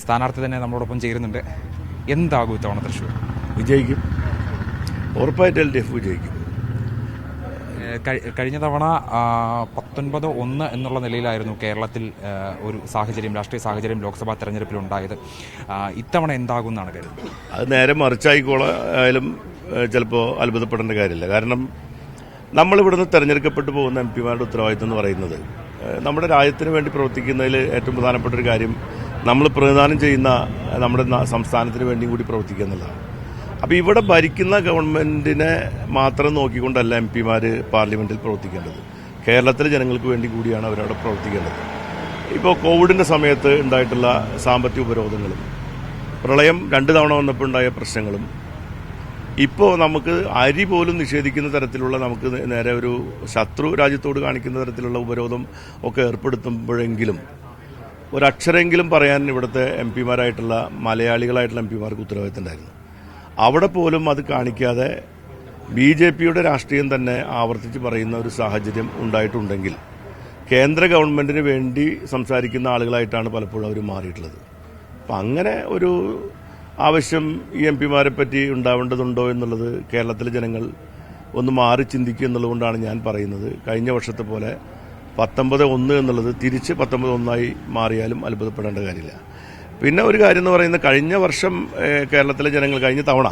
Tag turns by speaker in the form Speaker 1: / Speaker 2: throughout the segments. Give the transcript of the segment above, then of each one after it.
Speaker 1: സ്ഥാനാർത്ഥി തന്നെ നമ്മളോടൊപ്പം ചേരുന്നുണ്ട്. എന്താകും ഇത്തവണ തൃശ്ശൂർ?
Speaker 2: വിജയിക്കും, ഉറപ്പായിട്ട് LDF വിജയിക്കും.
Speaker 1: കഴിഞ്ഞ തവണ 19-1 എന്നുള്ള നിലയിലായിരുന്നു കേരളത്തിൽ ഒരു സാഹചര്യം, രാഷ്ട്രീയ സാഹചര്യം ലോക്സഭാ തെരഞ്ഞെടുപ്പിലുണ്ടായത്. ഇത്തവണ എന്താകും എന്നാണ് കരുതുന്നത്?
Speaker 2: അത് നേരെ മറിച്ചായിക്കോളായാലും ചിലപ്പോൾ അത്ഭുതപ്പെടേണ്ട കാര്യമില്ല. കാരണം നമ്മളിവിടുന്ന് തെരഞ്ഞെടുക്കപ്പെട്ടു പോകുന്ന MP-മാരുടെ ഉത്തരവാദിത്തം എന്ന് പറയുന്നത് നമ്മുടെ രാജ്യത്തിന് വേണ്ടി പ്രവർത്തിക്കുന്നതിൽ ഏറ്റവും പ്രധാനപ്പെട്ട ഒരു കാര്യം നമ്മൾ പ്രതിദാനം ചെയ്യുന്ന നമ്മുടെ സംസ്ഥാനത്തിന് വേണ്ടിയും കൂടി പ്രവർത്തിക്കുക എന്നുള്ളതാണ്. അപ്പോൾ ഇവിടെ ഭരിക്കുന്ന ഗവൺമെൻറ്റിനെ മാത്രം നോക്കിക്കൊണ്ടല്ല MP-മാർ പാർലമെൻറ്റിൽ പ്രവർത്തിക്കേണ്ടത്. കേരളത്തിലെ ജനങ്ങൾക്ക് വേണ്ടി കൂടിയാണ് അവരവിടെ പ്രവർത്തിക്കേണ്ടത്. ഇപ്പോൾ കോവിഡിൻ്റെ സമയത്ത് ഉണ്ടായിട്ടുള്ള സാമ്പത്തിക ഉപരോധങ്ങളും പ്രളയം 2 തവണ വന്നപ്പോൾ ഉണ്ടായ പ്രശ്നങ്ങളും ഇപ്പോൾ നമുക്ക് അരി പോലും നിഷേധിക്കുന്ന തരത്തിലുള്ള, നമുക്ക് നേരെ ഒരു ശത്രു രാജ്യത്തോട് കാണിക്കുന്ന തരത്തിലുള്ള ഉപരോധം ഒക്കെ ഏർപ്പെടുത്തുമ്പോഴെങ്കിലും ഒരക്ഷരമെങ്കിലും പറയാൻ ഇവിടുത്തെ MP-മാരായിട്ടുള്ള മലയാളികളായിട്ടുള്ള MP-മാർക്ക് ഉത്തരവാദിത്തം ഉണ്ടായിരുന്നു. അവിടെ പോലും അത് കാണിക്കാതെ BJP-യുടെ രാഷ്ട്രീയം തന്നെ ആവർത്തിച്ച് പറയുന്ന ഒരു സാഹചര്യം ഉണ്ടായിട്ടുണ്ടെങ്കിൽ കേന്ദ്ര ഗവൺമെൻറ്റിന് വേണ്ടി സംസാരിക്കുന്ന ആളുകളായിട്ടാണ് പലപ്പോഴും അവർ മാറിയിട്ടുള്ളത്. അപ്പം അങ്ങനെ ഒരു ആവശ്യം ഈ MP-മാരെ പറ്റി ഉണ്ടാവേണ്ടതുണ്ടോ എന്നുള്ളത് കേരളത്തിലെ ജനങ്ങൾ ഒന്ന് മാറി ചിന്തിക്കുക എന്നുള്ളതുകൊണ്ടാണ് ഞാൻ പറയുന്നത്. കഴിഞ്ഞ വർഷത്തെ പോലെ 19-1 എന്നുള്ളത് തിരിച്ച് 19-1 മാറിയാലും അത്ഭുതപ്പെടേണ്ട കാര്യമില്ല. പിന്നെ ഒരു കാര്യം എന്ന് പറയുന്നത്, കഴിഞ്ഞ വർഷം കേരളത്തിലെ ജനങ്ങൾ, കഴിഞ്ഞ തവണ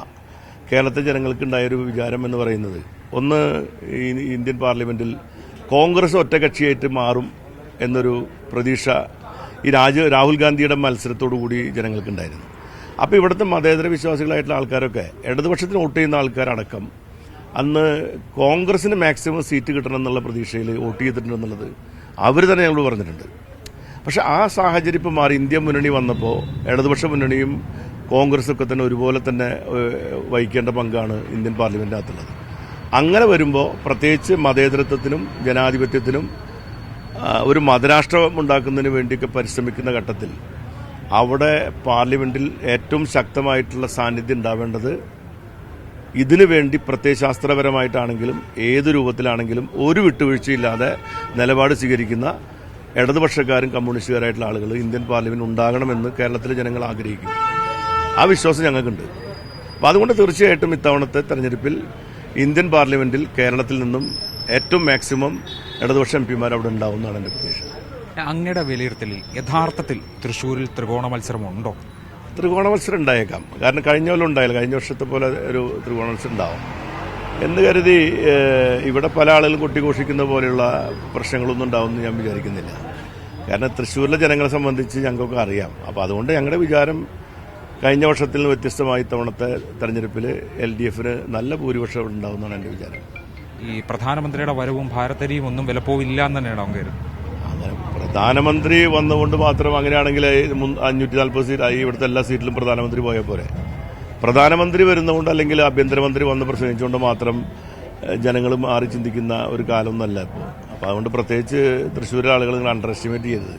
Speaker 2: കേരളത്തിലെ ജനങ്ങൾക്കുണ്ടായൊരു വിചാരം എന്ന് പറയുന്നത്, ഒന്ന് ഇന്ത്യൻ പാർലമെൻറ്റിൽ കോൺഗ്രസ് ഒറ്റകക്ഷിയായിട്ട് മാറും എന്നൊരു പ്രതീക്ഷ ഈ രാഹുൽ ഗാന്ധിയുടെ മത്സരത്തോടു കൂടി ജനങ്ങൾക്കുണ്ടായിരുന്നു. അപ്പോൾ ഇവിടുത്തെ മതേതര വിശ്വാസികളായിട്ടുള്ള ആൾക്കാരൊക്കെ, ഇടതുപക്ഷത്തിന് വോട്ട് ചെയ്യുന്ന ആൾക്കാരടക്കം അന്ന് കോൺഗ്രസിന് മാക്സിമം സീറ്റ് കിട്ടണം എന്നുള്ള പ്രതീക്ഷയിൽ വോട്ട് ചെയ്തിട്ടുണ്ടെന്നുള്ളത് അവർ തന്നെ ഞങ്ങളോട് പറഞ്ഞിട്ടുണ്ട്. പക്ഷെ ആ സാഹചര്യം ഇപ്പോൾ മാറി. ഇന്ത്യ മുന്നണി വന്നപ്പോൾ ഇടതുപക്ഷ മുന്നണിയും കോൺഗ്രസൊക്കെ തന്നെ ഒരുപോലെ തന്നെ വഹിക്കേണ്ട പങ്കാണ് ഇന്ത്യൻ പാർലമെൻറ്റിനകത്തുള്ളത്. അങ്ങനെ വരുമ്പോൾ പ്രത്യേകിച്ച് മതേതരത്വത്തിനും ജനാധിപത്യത്തിനും ഒരു മതരാഷ്ട്രം ഉണ്ടാക്കുന്നതിന് വേണ്ടിയൊക്കെ പരിശ്രമിക്കുന്ന ഘട്ടത്തിൽ അവിടെ പാർലമെൻറ്റിൽ ഏറ്റവും ശക്തമായിട്ടുള്ള സാന്നിധ്യം ഉണ്ടാവേണ്ടത് ഇതിനു വേണ്ടി പ്രത്യയശാസ്ത്രപരമായിട്ടാണെങ്കിലും ഏത് രൂപത്തിലാണെങ്കിലും ഒരു വിട്ടുവീഴ്ചയില്ലാതെ നിലപാട് സ്വീകരിക്കുന്ന ഇടതുപക്ഷക്കാരും കമ്മ്യൂണിസ്റ്റുകാരായിട്ടുള്ള ആളുകൾ ഇന്ത്യൻ പാർലമെന്റ് ഉണ്ടാകണമെന്ന് കേരളത്തിലെ ജനങ്ങൾ ആഗ്രഹിക്കും. ആ വിശ്വാസം ഞങ്ങൾക്കുണ്ട്. അപ്പോൾ അതുകൊണ്ട് തീർച്ചയായിട്ടും ഇത്തവണത്തെ തെരഞ്ഞെടുപ്പിൽ ഇന്ത്യൻ പാർലമെന്റിൽ കേരളത്തിൽ നിന്നും ഏറ്റവും മാക്സിമം ഇടതുപക്ഷ MP-മാർ അവിടെ ഉണ്ടാവുമെന്നാണ് എൻ്റെ പ്രതീക്ഷ.
Speaker 1: അങ്ങയുടെ വിലയിരുത്തലിൽ യഥാർത്ഥത്തിൽ തൃശ്ശൂരിൽ ത്രികോണ മത്സരമുണ്ടോ?
Speaker 2: ത്രികോണ മത്സരം ഉണ്ടായേക്കാം. കാരണം കഴിഞ്ഞ കൊല്ലം ഉണ്ടായില്ല, കഴിഞ്ഞ വർഷത്തെ പോലെ ഒരു ത്രികോണ മത്സരം ഉണ്ടാവും എന്ന് കരുതി ഇവിടെ പല ആളുകളും കൊട്ടിഘോഷിക്കുന്ന പോലെയുള്ള പ്രശ്നങ്ങളൊന്നും ഉണ്ടാവുമെന്ന് ഞാൻ വിചാരിക്കുന്നില്ല. കാരണം തൃശ്ശൂരിലെ ജനങ്ങളെ സംബന്ധിച്ച് ഞങ്ങൾക്കൊക്കെ അറിയാം. അപ്പോൾ അതുകൊണ്ട് ഞങ്ങളുടെ വിചാരം കഴിഞ്ഞ വർഷത്തിൽ നിന്ന് വ്യത്യസ്തമായി തവണത്തെ തെരഞ്ഞെടുപ്പിൽ LDF-ന് നല്ല ഭൂരിപക്ഷം ഉണ്ടാവുമെന്നാണ് എൻ്റെ വിചാരം.
Speaker 1: ഈ പ്രധാനമന്ത്രിയുടെ വരവും ഭാരതരിയും ഒന്നും വിലപ്പോവില്ല എന്ന് തന്നെയാണ് അവർ.
Speaker 2: അങ്ങനെ പ്രധാനമന്ത്രി വന്നുകൊണ്ട് മാത്രം അങ്ങനെയാണെങ്കിൽ 540 സീറ്റ് ഇവിടുത്തെ എല്ലാ സീറ്റിലും പ്രധാനമന്ത്രി പോയാൽ പോരെ. പ്രധാനമന്ത്രി വരുന്നതുകൊണ്ട് അല്ലെങ്കിൽ ആഭ്യന്തരമന്ത്രി വന്ന് പ്രസംഗിച്ചുകൊണ്ട് മാത്രം ജനങ്ങൾ മാറി ചിന്തിക്കുന്ന ഒരു കാലമൊന്നുമല്ല ഇപ്പോൾ. അപ്പോൾ അതുകൊണ്ട് പ്രത്യേകിച്ച് തൃശ്ശൂരിലെ ആളുകൾ നിങ്ങൾ അണ്ടർ എസ്റ്റിമേറ്റ് ചെയ്തത്.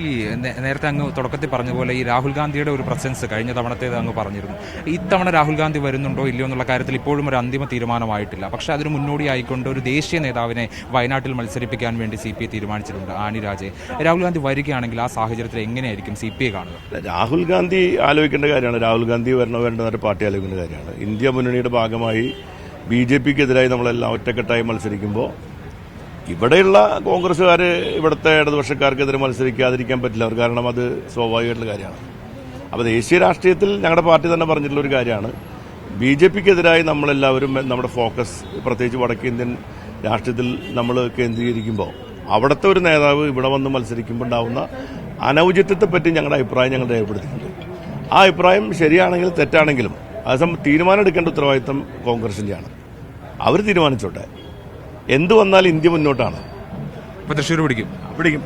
Speaker 1: ഈ നേരത്തെ അങ്ങ് തുടക്കത്തിൽ പറഞ്ഞ പോലെ ഈ രാഹുൽ ഗാന്ധിയുടെ ഒരു പ്രസൻസ് കഴിഞ്ഞ തവണത്തേത് അങ്ങ് പറഞ്ഞിരുന്നു. ഇത്തവണ രാഹുൽ ഗാന്ധി വരുന്നുണ്ടോ ഇല്ലയോ എന്നുള്ള കാര്യത്തിൽ ഇപ്പോഴും ഒരു അന്തിമ തീരുമാനമായിട്ടില്ല. പക്ഷേ അതിന് മുന്നോടിയായിക്കൊണ്ട് ഒരു ദേശീയ നേതാവിനെ വയനാട്ടിൽ മത്സരിപ്പിക്കാൻ വേണ്ടി CPI തീരുമാനിച്ചിട്ടുണ്ട്, ആനി രാജയെ. രാഹുൽ ഗാന്ധി വരികയാണെങ്കിൽ ആ സാഹചര്യത്തിൽ എങ്ങനെയായിരിക്കും CPI കാണുക? രാഹുൽ
Speaker 2: ഗാന്ധി ആലോചിക്കേണ്ട കാര്യമാണ്. രാഹുൽ ഗാന്ധി വരണോ വേണ്ടെന്നൊരു പാർട്ടി ആലോചിക്കേണ്ട കാര്യമാണ്. ഇന്ത്യ മുന്നണിയുടെ ഭാഗമായി BJP-ക്കെതിരായി നമ്മളെല്ലാം ഒറ്റക്കെട്ടായി മത്സരിക്കുമ്പോൾ ഇവിടെയുള്ള കോൺഗ്രസ്സുകാർ ഇവിടുത്തെ ഇടതുപക്ഷക്കാർക്കെതിരെ മത്സരിക്കാതിരിക്കാൻ പറ്റില്ല. അവർ കാരണം അത് സ്വാഭാവികമായിട്ടുള്ള കാര്യമാണ്. അപ്പോൾ ദേശീയ രാഷ്ട്രീയത്തിൽ ഞങ്ങളുടെ പാർട്ടി തന്നെ പറഞ്ഞിട്ടുള്ള ഒരു കാര്യമാണ്, BJP-ക്കെതിരായി നമ്മളെല്ലാവരും നമ്മുടെ ഫോക്കസ് പ്രത്യേകിച്ച് വടക്കേന്ത്യൻ രാഷ്ട്രീയത്തിൽ നമ്മൾ കേന്ദ്രീകരിക്കുമ്പോൾ അവിടുത്തെ ഒരു നേതാവ് ഇവിടെ വന്ന് മത്സരിക്കുമ്പോൾ ഉണ്ടാവുന്ന അനൗചിത്യത്തെപ്പറ്റി ഞങ്ങളുടെ അഭിപ്രായം ഞങ്ങൾ രേഖപ്പെടുത്തിയിട്ടുണ്ട്. ആ അഭിപ്രായം ശരിയാണെങ്കിലും തെറ്റാണെങ്കിലും അത് തീരുമാനം എടുക്കേണ്ട ഉത്തരവാദിത്തം കോൺഗ്രസിൻ്റെയാണ്. അവർ തീരുമാനിച്ചോട്ടെ. എന്തു വന്നാലും ഇന്ത്യ മുന്നോട്ടാണ്.
Speaker 1: തൃശ്ശൂർ പിടിക്കും.